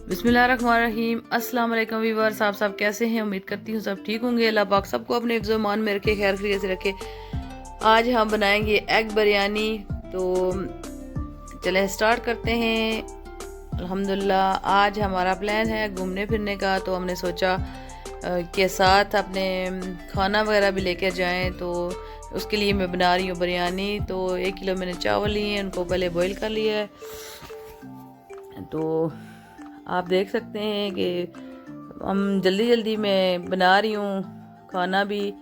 बिस्मिल्लाहिर्रहमानिर्रहीम। अस्सलाम वालेकुम व्यूअर्स, आप सब कैसे हैं? उम्मीद करती हूँ सब ठीक होंगे। अल्लाह पाक सबको अपने हिफ्ज़ मान में रखे, खैर खैरियत से रखे। आज हम बनाएंगे एग बिरयानी, तो चलें स्टार्ट करते हैं। अल्हम्दुलिल्लाह आज हमारा प्लान है घूमने फिरने का, तो हमने सोचा के साथ अपने खाना वगैरह भी लेकर जाएं, तो उसके लिए मैं बना रही हूँ बिरयानी। तो 1 किलो मैंने चावल लिए हैं, उनको पहले बॉईल कर लिया है। तो आप देख सकते हैं कि हम जल्दी जल्दी में बना रही हूँ खाना भी,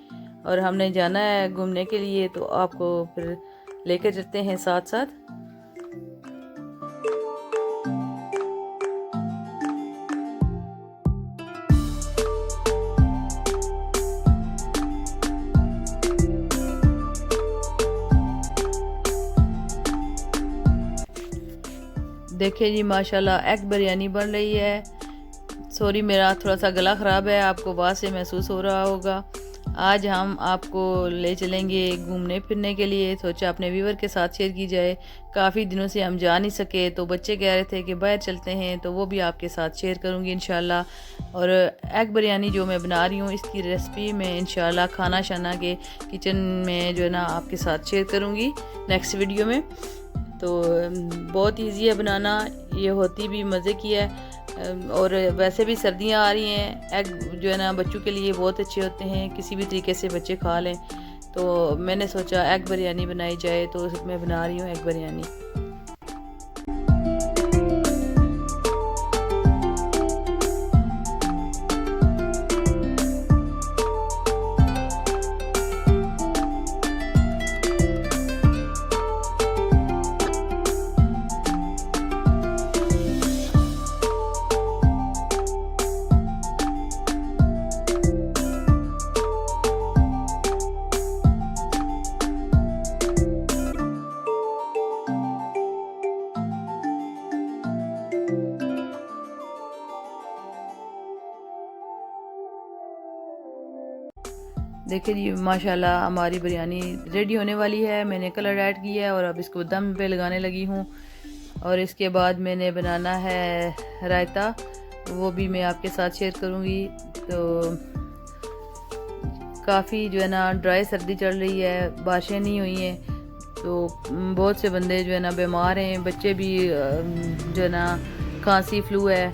और हमने जाना है घूमने के लिए, तो आपको फिर लेकर चलते हैं साथ साथ। देखिए जी माशाल्लाह एग बिरयानी बन रही है। सॉरी मेरा थोड़ा सा गला ख़राब है, आपको आवाज़ से महसूस हो रहा होगा। आज हम आपको ले चलेंगे घूमने फिरने के लिए। सोचा अपने व्यूवर के साथ शेयर की जाए, काफ़ी दिनों से हम जा नहीं सके, तो बच्चे कह रहे थे कि बाहर चलते हैं, तो वो भी आपके साथ शेयर करूँगी इंशाल्लाह। और एग बिरयानी जो मैं बना रही हूँ, इसकी रेसिपी मैं इंशाल्लाह खाना शाना के किचन में जो है ना आपके साथ शेयर करूँगी नेक्स्ट वीडियो में। तो बहुत इजी है बनाना, ये होती भी मज़े की है। और वैसे भी सर्दियाँ आ रही हैं, एग जो है ना बच्चों के लिए बहुत अच्छे होते हैं, किसी भी तरीके से बच्चे खा लें। तो मैंने सोचा एग बिरयानी बनाई जाए, तो मैं बना रही हूँ एग बिरयानी। देखिए जी माशाल्लाह हमारी बिरयानी रेडी होने वाली है। मैंने कलर ऐड किया है और अब इसको दम पे लगाने लगी हूँ। और इसके बाद मैंने बनाना है रायता, वो भी मैं आपके साथ शेयर करूँगी। तो काफ़ी जो है ना ड्राई सर्दी चल रही है, बारिशें नहीं हुई हैं, तो बहुत से बंदे जो है ना बीमार हैं, बच्चे भी जो है ना खांसी फ्लू है।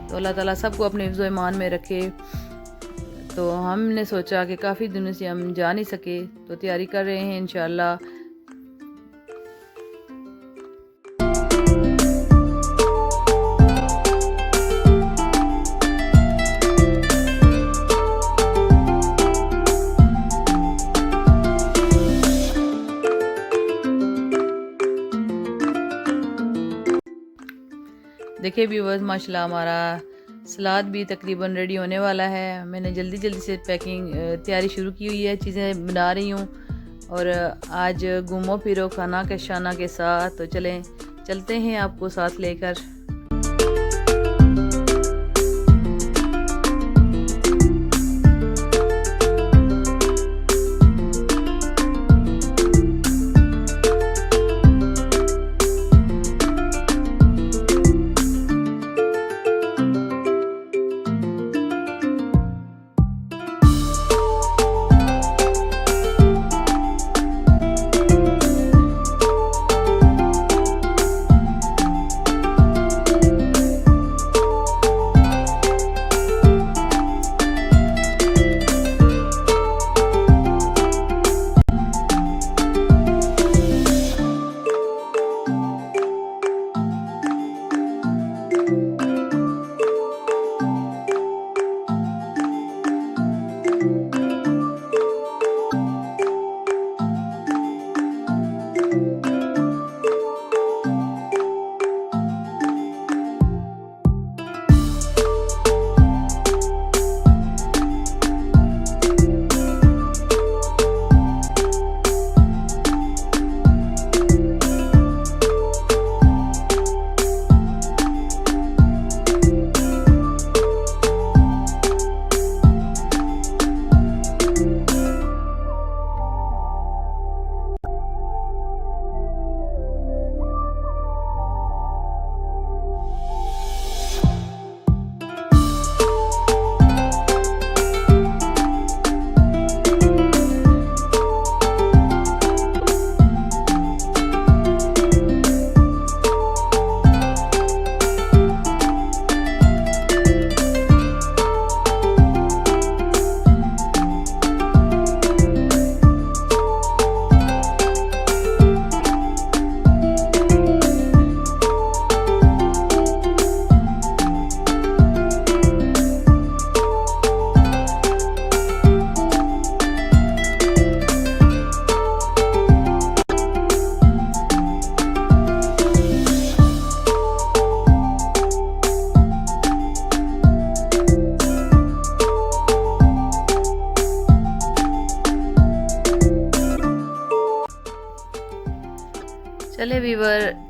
तो अल्लाह ताला सबको अपने हिफ्ज़ ईमान में रखे। तो हमने सोचा कि काफ़ी दिनों से हम जा नहीं सके, तो तैयारी कर रहे हैं इंशाल्लाह। देखिए व्यूअर्स माशाल्लाह हमारा सलाद भी तकरीबन रेडी होने वाला है। मैंने जल्दी जल्दी से पैकिंग तैयारी शुरू की हुई है, चीज़ें बना रही हूँ। और आज घूमो फिरो खाना के शाना के साथ, तो चलते हैं आपको साथ लेकर।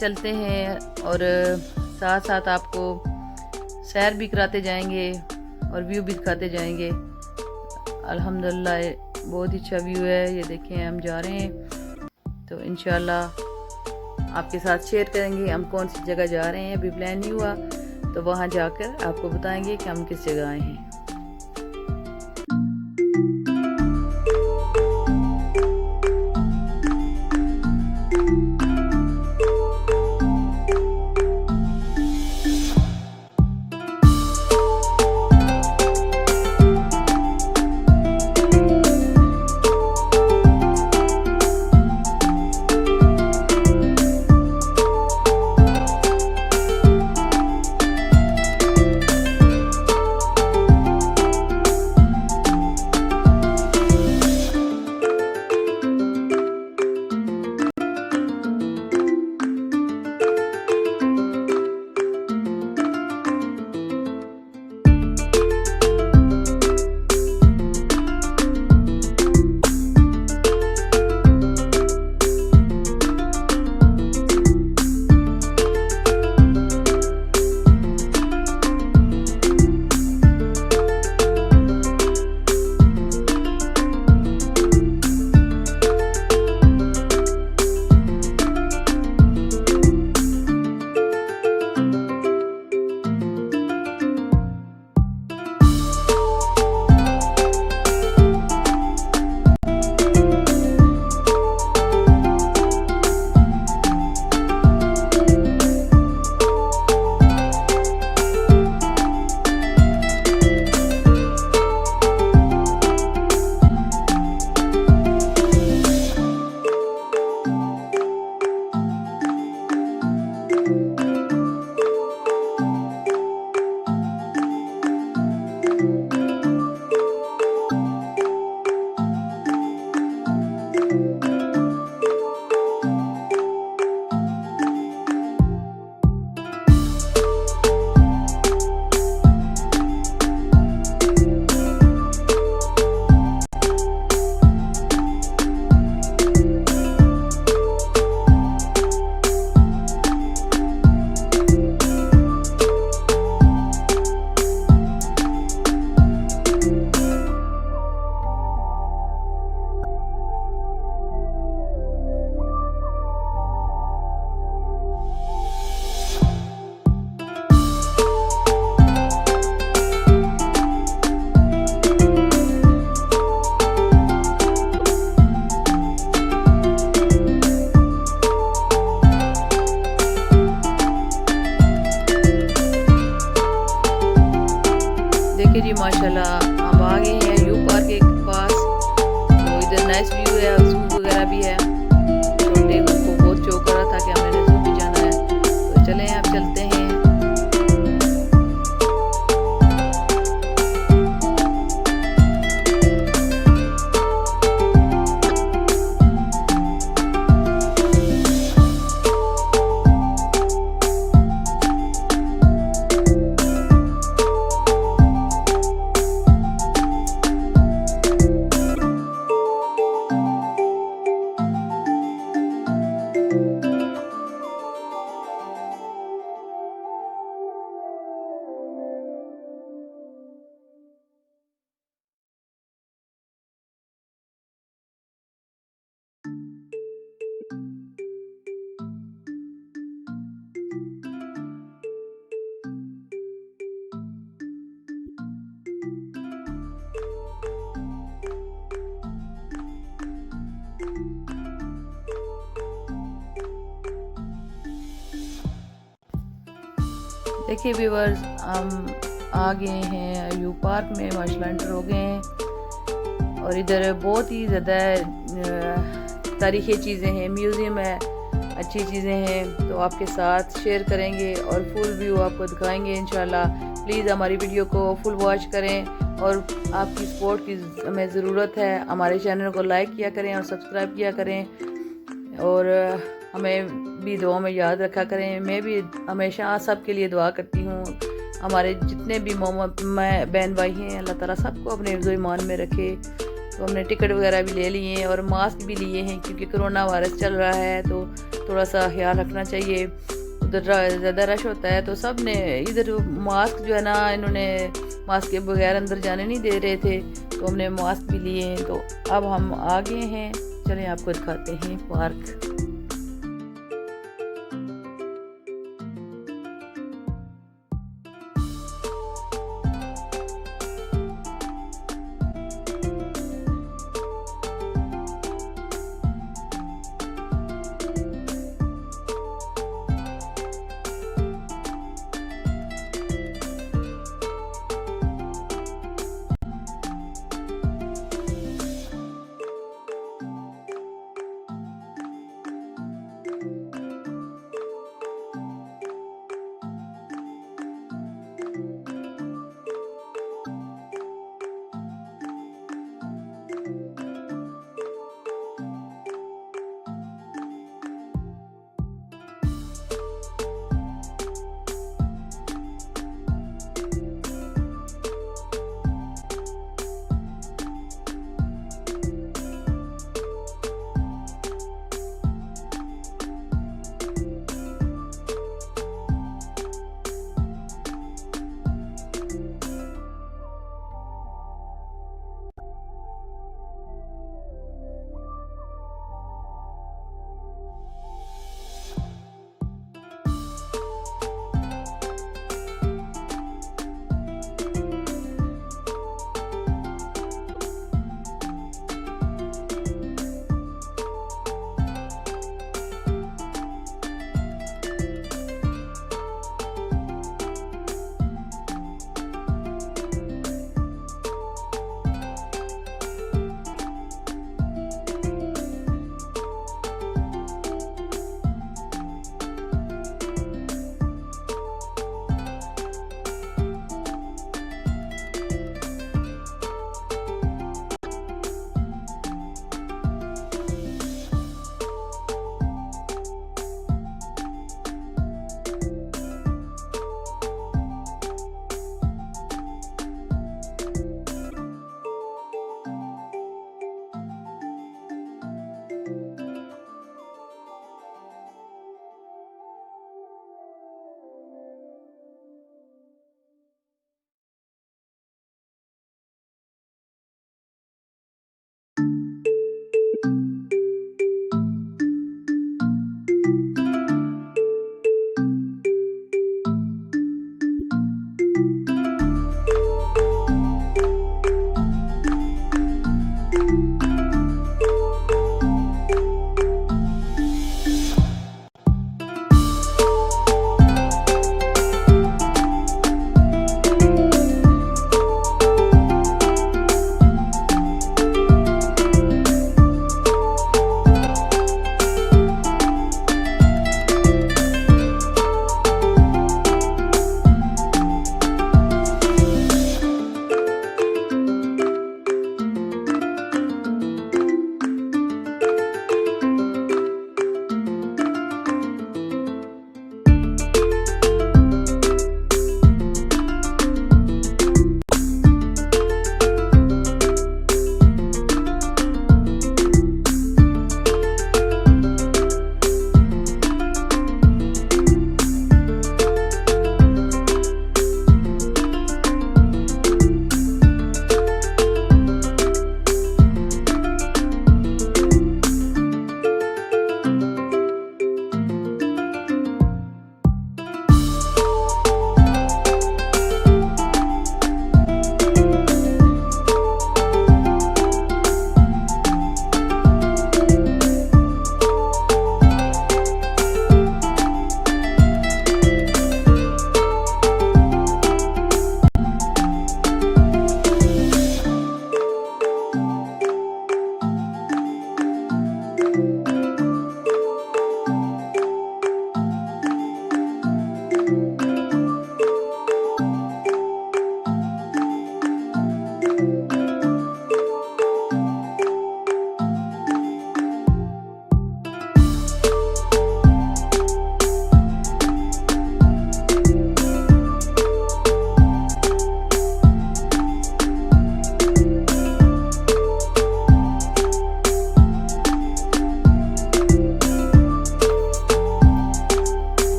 चलते हैं और साथ साथ आपको सैर भी कराते जाएंगे और व्यू भी दिखाते जाएंगे। अल्हम्दुलिल्लाह बहुत ही अच्छा व्यू है। ये देखें हम जा रहे हैं तो इंशाल्लाह आपके साथ शेयर करेंगे हम कौन सी जगह जा रहे हैं। अभी प्लान नहीं हुआ तो वहाँ जाकर आपको बताएंगे कि हम किस जगह आए हैं। देखिए जी माशाल्लाह हम आ गए हैं यू पार्क के पास। तो इधर नाइस व्यू है, जू वगैरह भी है। छोटे को बहुत शौक कर रहा था कि हमें जू भी जाना है, तो चलें अब चलते हैं। देखिए व्यूअर्स हम आ गए हैं यू पार्क में, माशाल्लाह एंटर हो गए हैं। और इधर बहुत ही ज़्यादा तारीख़ी चीज़ें हैं, म्यूज़ियम है, अच्छी चीज़ें हैं, तो आपके साथ शेयर करेंगे और फुल व्यू आपको दिखाएंगे इंशाल्लाह। प्लीज़ हमारी वीडियो को फुल वॉच करें और आपकी सपोर्ट की हमें ज़रूरत है। हमारे चैनल को लाइक किया करें और सब्सक्राइब किया करें और हमें भी दुआ में याद रखा करें। मैं भी हमेशा सबके लिए दुआ करती हूँ। हमारे जितने भी बहन भाई हैं, अल्लाह ताला सबको अपने हिफ्ज़-ओ-ईमान में रखे। तो हमने टिकट वगैरह भी ले लिए हैं और मास्क भी लिए हैं क्योंकि कोरोना वायरस चल रहा है, तो थोड़ा सा ख्याल रखना चाहिए। उधर ज़्यादा रश होता है तो सब ने इधर मास्क जो है ना, इन्होंने मास्क के बगैर अंदर जाने नहीं दे रहे थे, तो हमने मास्क भी लिए हैं। तो अब हम आ गए हैं, चलें आपको दिखाते हैं पार्क।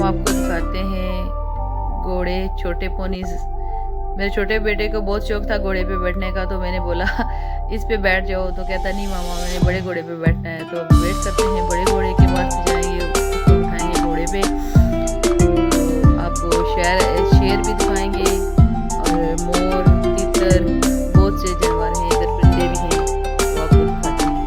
हम आपको दिखाते हैं घोड़े, छोटे पोनीज। मेरे छोटे बेटे को बहुत शौक था घोड़े पे बैठने का, तो मैंने बोला इस पे बैठ जाओ, तो कहता नहीं मामा मैंने बड़े घोड़े पे बैठना है। तो अब वेट करते हैं बड़े घोड़े के पास जाएंगे, उसको उठाएंगे घोड़े पे, तो आपको शेर भी दिखाएंगे और मोर, तीतर, बहुत से जानवर हैं इधर, परिंदे भी हैं, तो आपको दिखाते हैं।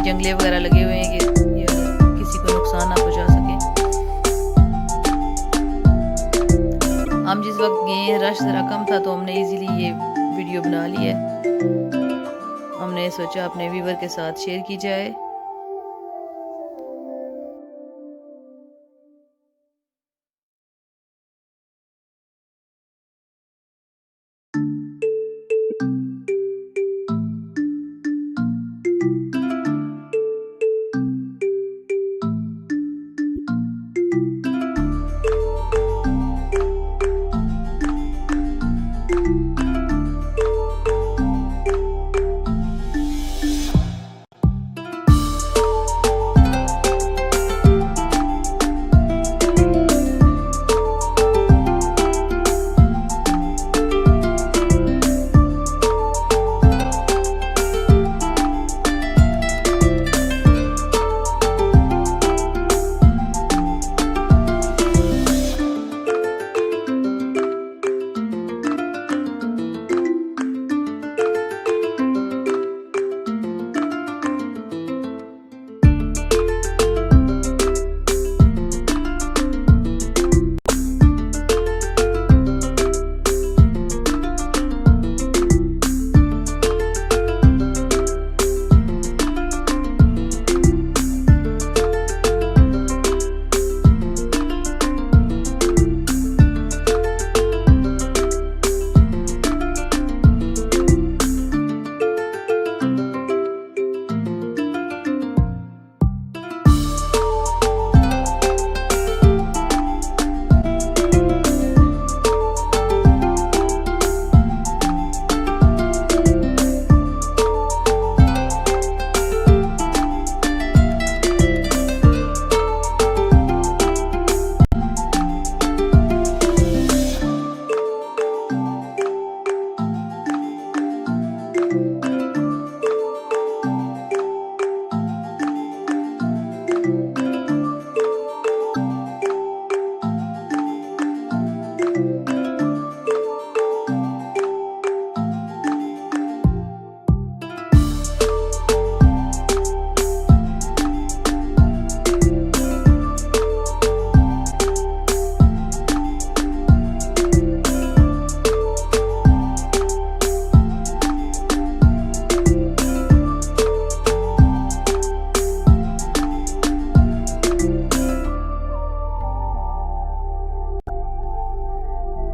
जंगले वगैरह लगे हुए हैं कि किसी को नुकसान ना पहुंचा सके। हम जिस वक्त गए रश ज़रा कम था तो हमने इजीली ये वीडियो बना ली है। हमने सोचा अपने व्यूवर के साथ शेयर की जाए।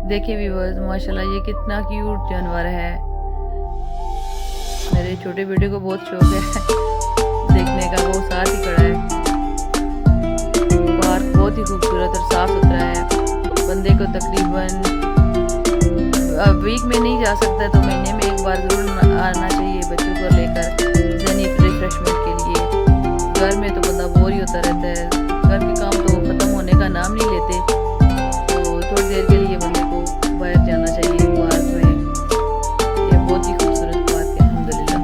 देखिए व्यूअर्स, माशाल्लाह ये कितना क्यूट जानवर है। मेरे छोटे बेटे को बहुत शौक है देखने का, वो साथ ही खड़ा है। पार्क बहुत ही खूबसूरत और साफ सुथरा है। बंदे को तकरीबन वीक में नहीं जा सकता तो महीने में एक बार ज़रूर आना चाहिए बच्चों को लेकर ज़हनी रिफ्रेशमेंट के लिए। घर में तो बंदा बोर ही होता रहता है, घर के काम तो ख़त्म होने का नाम नहीं लेते, तो थोड़ी देर के लिए बंदे को बाहर जाना चाहिए पार्क में। ये बहुत ही खूबसूरत पार्क है अल्हम्दुलिल्लाह।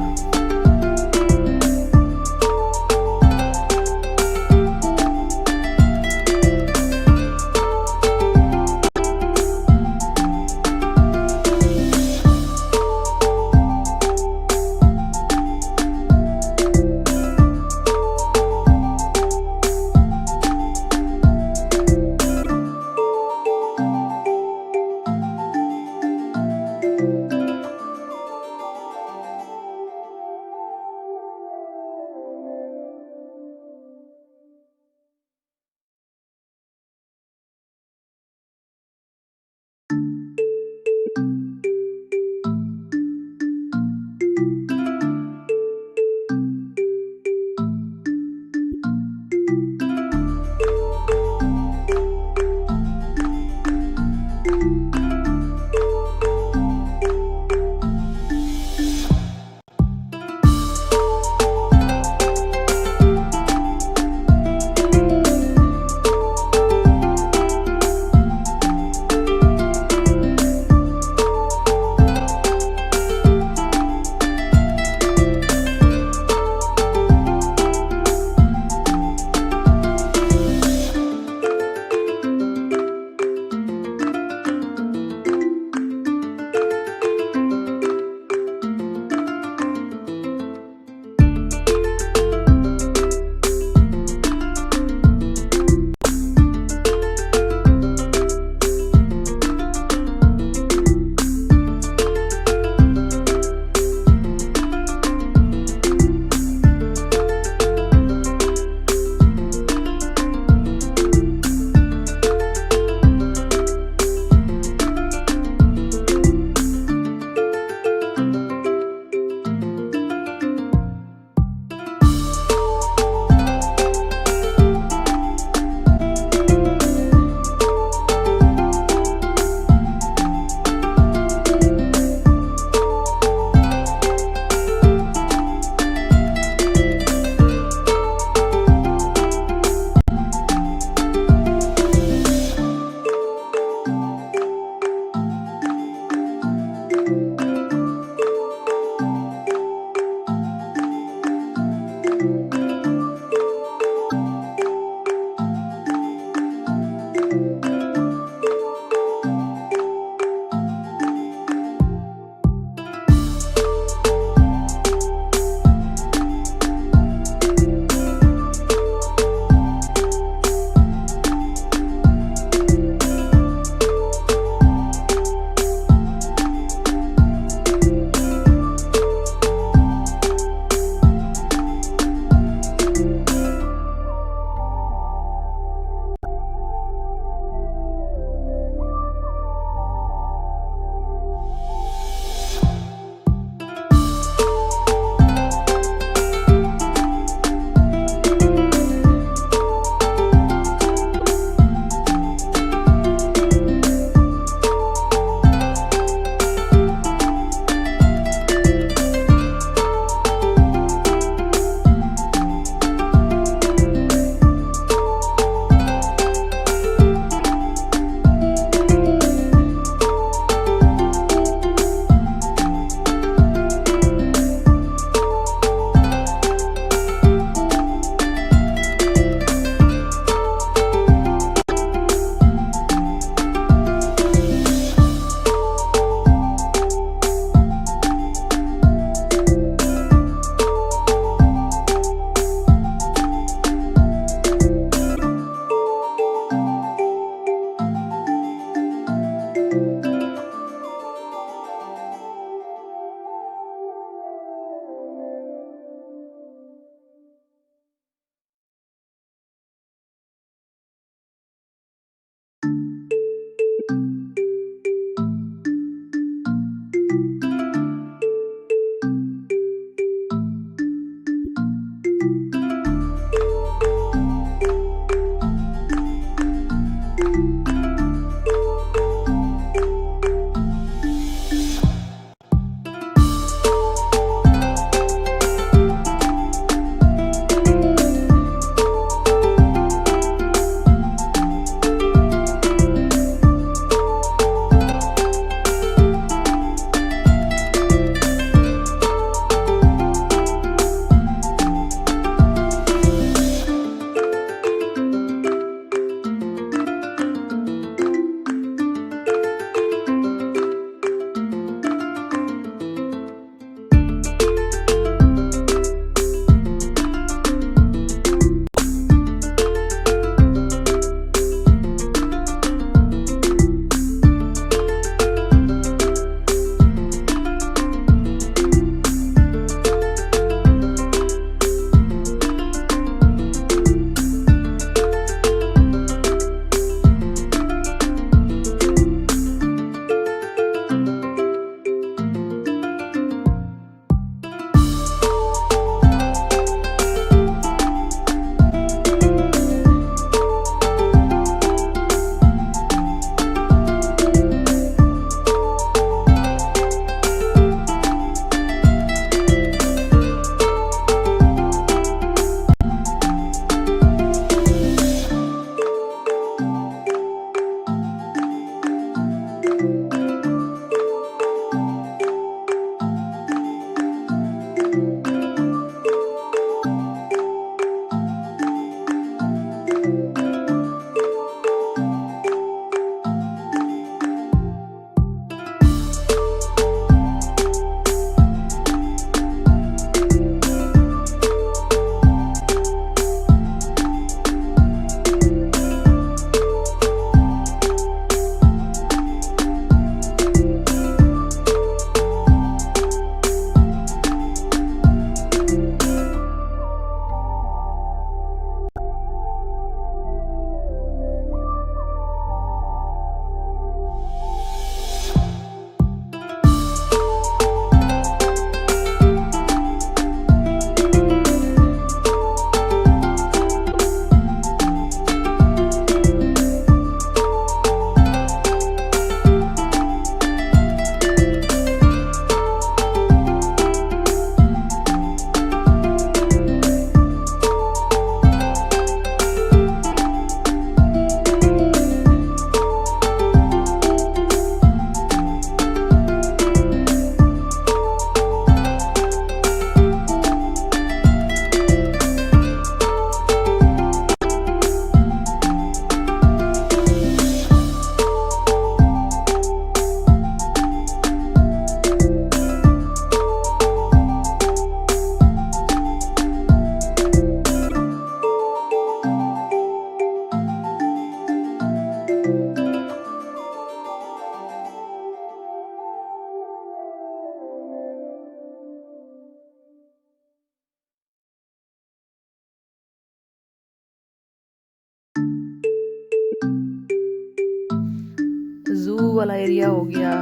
ज़ू वाला एरिया हो गया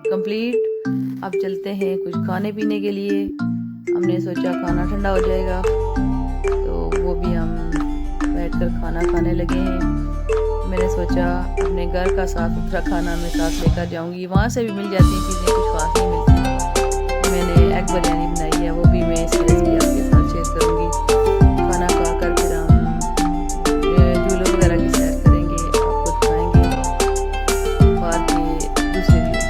कंप्लीट। अब चलते हैं कुछ खाने पीने के लिए। हमने सोचा खाना ठंडा हो जाएगा तो वो भी हम बैठकर खाना खाने लगे हैं। मैंने सोचा अपने घर का साफ सुथरा खाना मैं साथ लेकर जाऊंगी, वहाँ से भी मिल जाती हैं चीज़ें, कुछ खास नहीं मिलती। मैंने एग बिरयानी बनाई है, वो भी मैं इसकी रेसिपी आपके साथ शेयर करूँगी। खाना खाकर फिर हम झूलों वगैरह की सैर करेंगे, आपको दिखाएंगे पार्क के दूसरे व्यू।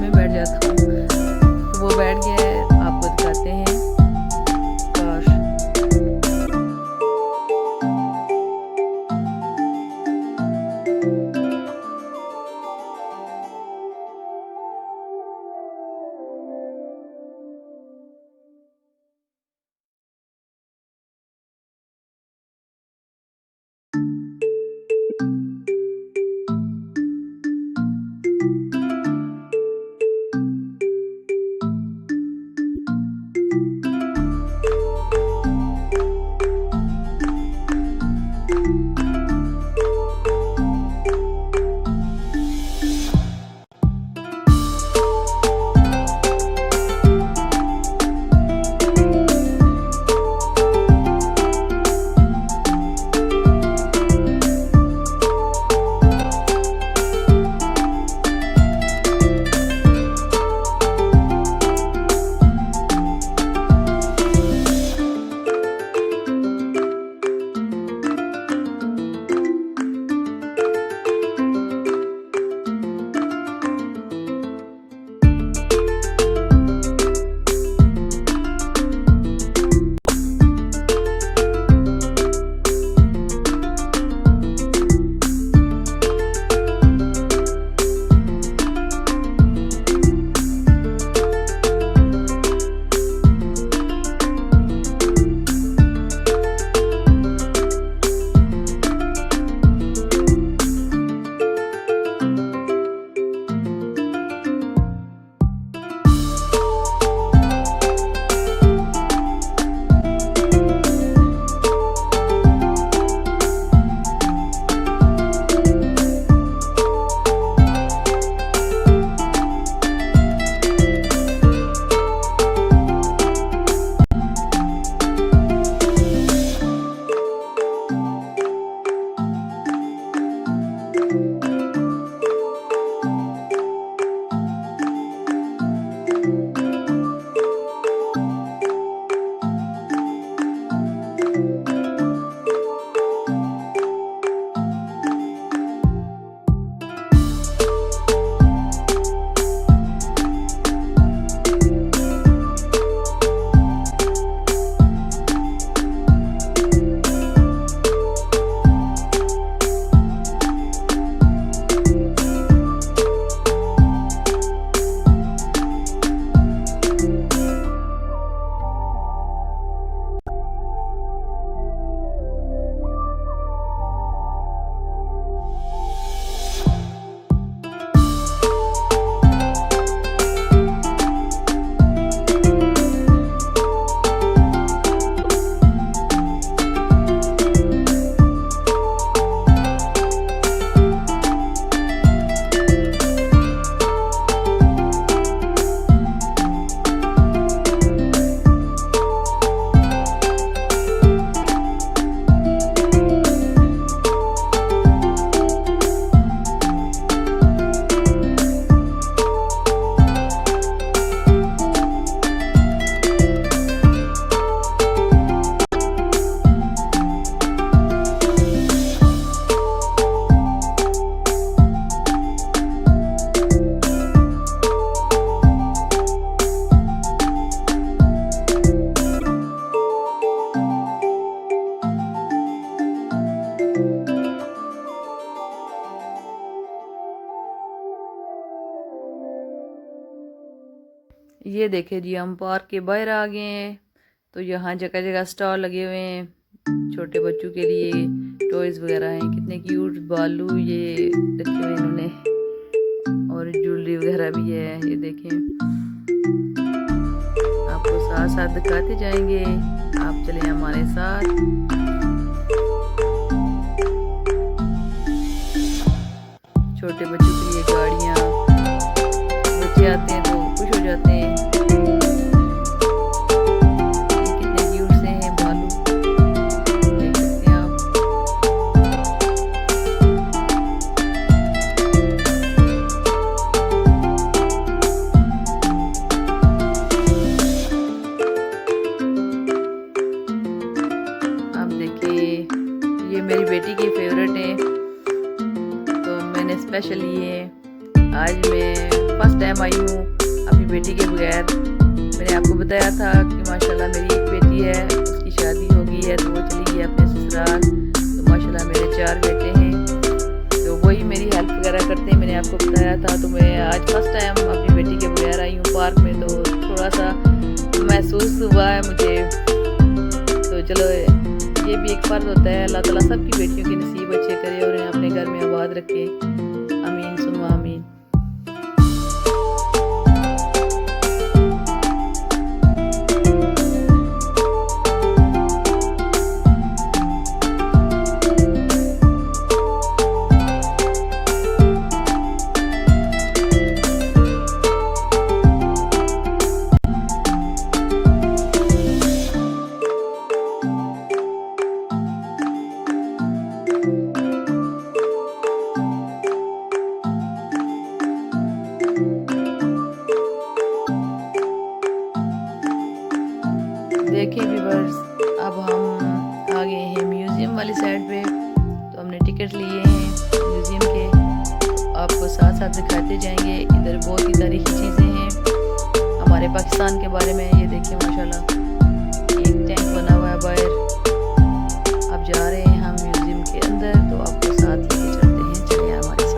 में बैठ जाता हूँ। तो वो बैठ गया है, आपको दिखाते हैं कार। ये देखे जी, हम पार्क के बाहर आ गए हैं। तो यहाँ जगह जगह स्टॉल लगे हुए हैं छोटे बच्चों के लिए, टॉयज़ वगैरह हैं। कितने क्यूट बालू ये रखे हुए इन्होंने, और ज्वेलरी वगैरह भी है। ये देखें, आपको साथ साथ दिखाते जाएंगे, आप चले हमारे साथ। छोटे बच्चों के लिए गाड़ियाँ, बच्चे आते हैं तो खुश हो जाते हैं। कितने क्यूट से हैं बालू, देख सकते हैं आप। आप देखिए, ये मेरी बेटी की फेवरेट है, तो मैंने स्पेशल लिए आज अपनी बेटी के बगैर। मैंने आपको बताया था कि माशाल्लाह मेरी एक बेटी है, उसकी शादी हो गई है तो वो चली गई अपने ससुराल। तो माशाल्लाह मेरे 4 बेटे हैं, तो वही मेरी हेल्प वगैरह करते हैं। मैंने आपको बताया था। तो मैं आज फर्स्ट टाइम अपनी बेटी के बगैर आई हूँ पार्क में, तो थोड़ा सा महसूस हुआ है मुझे। तो चलो, ये भी एक फ़र्ज होता है। अल्लाह ताला सबकी बेटियों के नसीब अच्छे करे और इन्हें अपने घर में आबाद रखे। आमीन सुम्मा आमीन। देखिए व्यूअर्स, अब हम आ गए हैं म्यूज़ियम वाली साइड पे। तो हमने टिकट लिए हैं म्यूज़ियम के, आपको साथ साथ दिखाते जाएंगे। इधर बहुत ही तारीखी चीज़ें हैं हमारे पाकिस्तान के बारे में। ये देखिए माशाल्लाह, एक टैंक बना हुआ है बाहर। अब जा रहे हैं हम म्यूज़ियम के अंदर, तो आपको साथ लेके चलते हैं। चलिए हमारे साथ।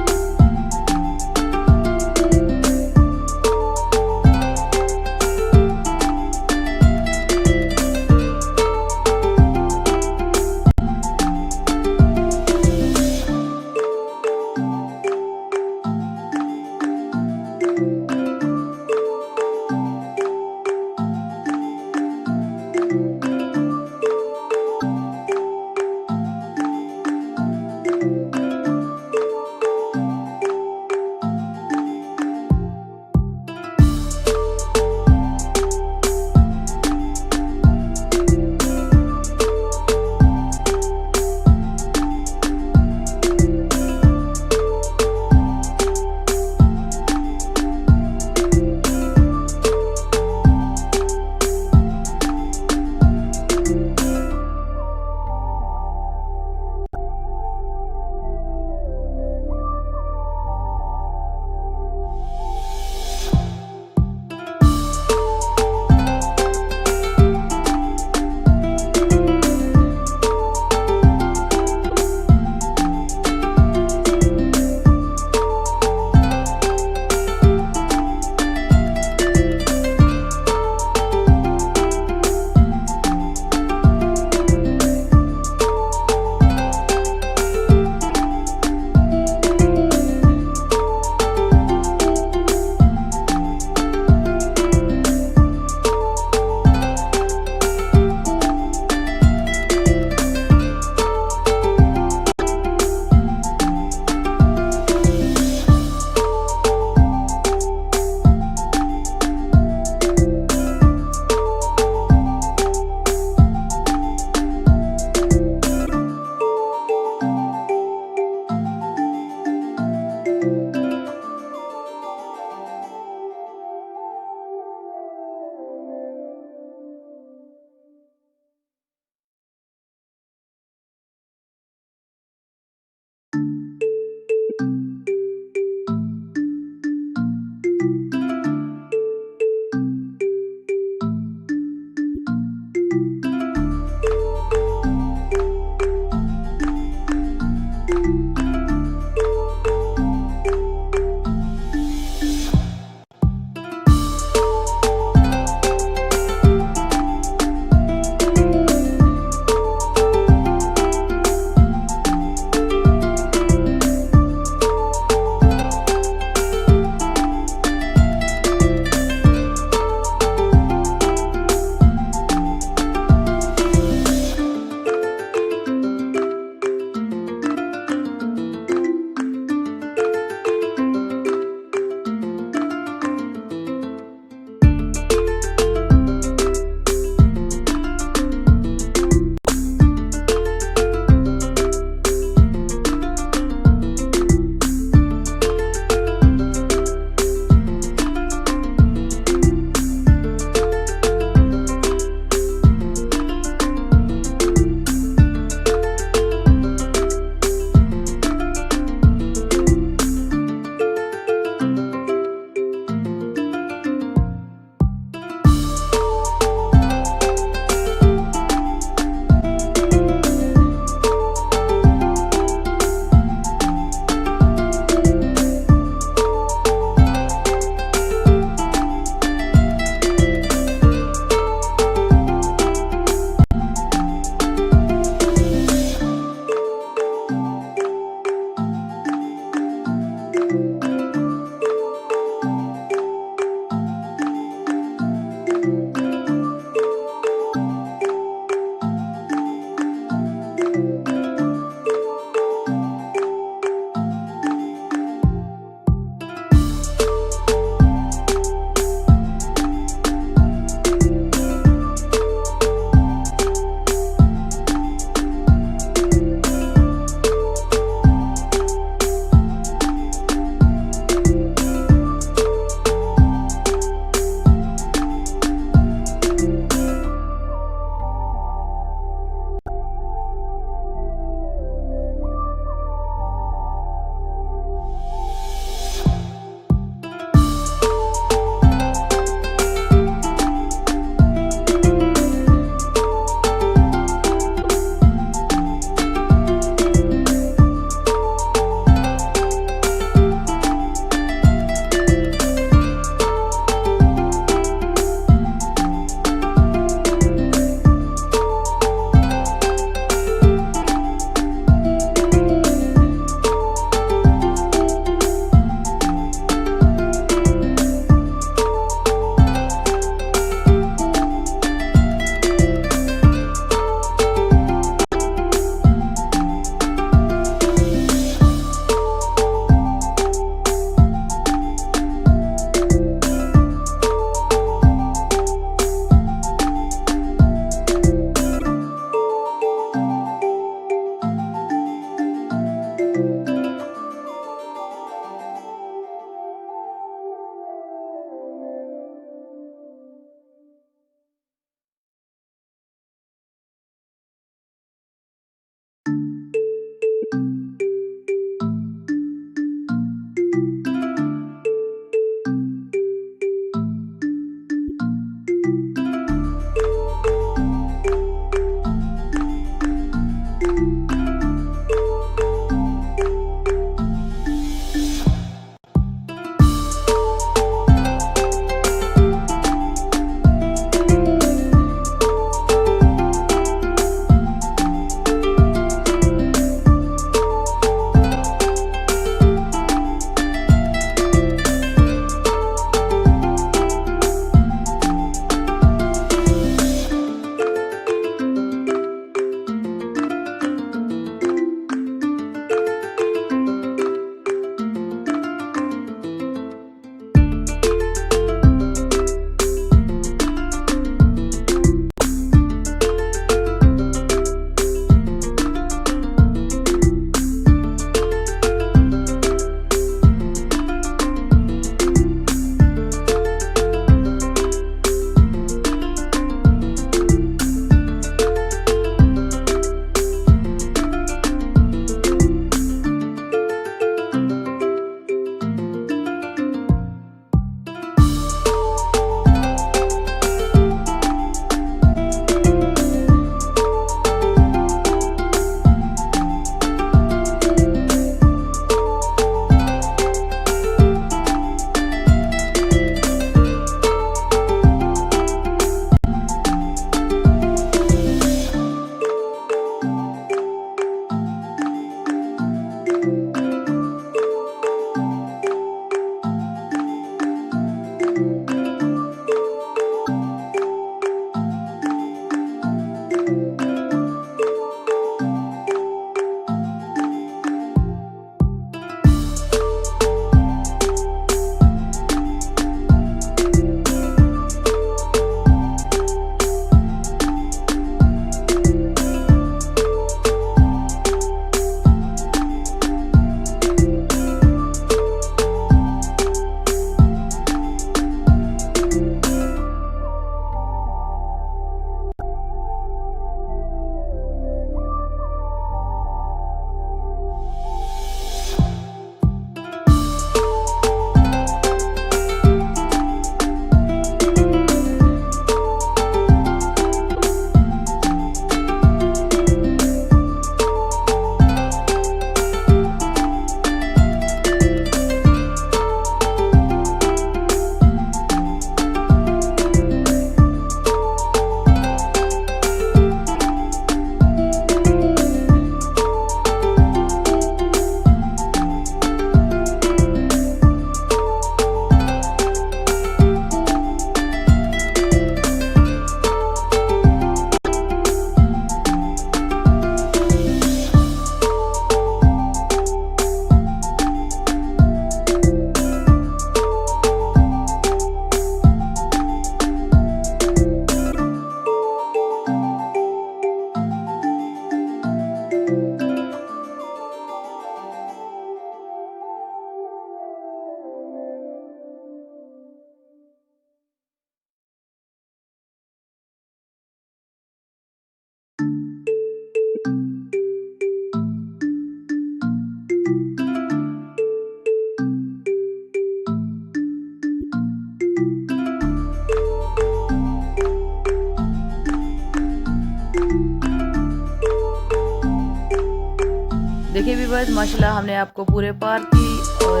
देखिए व्यूअर्स, माशाल्लाह हमने आपको पूरे पार्क की और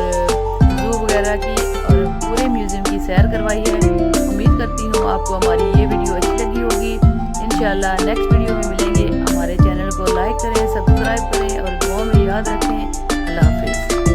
जू वगैरह की और पूरे म्यूज़ियम की सैर करवाई है। उम्मीद करती हूँ आपको हमारी ये वीडियो अच्छी लगी होगी। इंशाल्लाह नेक्स्ट वीडियो में मिलेंगे। हमारे चैनल को लाइक करें, सब्सक्राइब करें और दुआ में याद रखें। अल्लाह हाफिज़।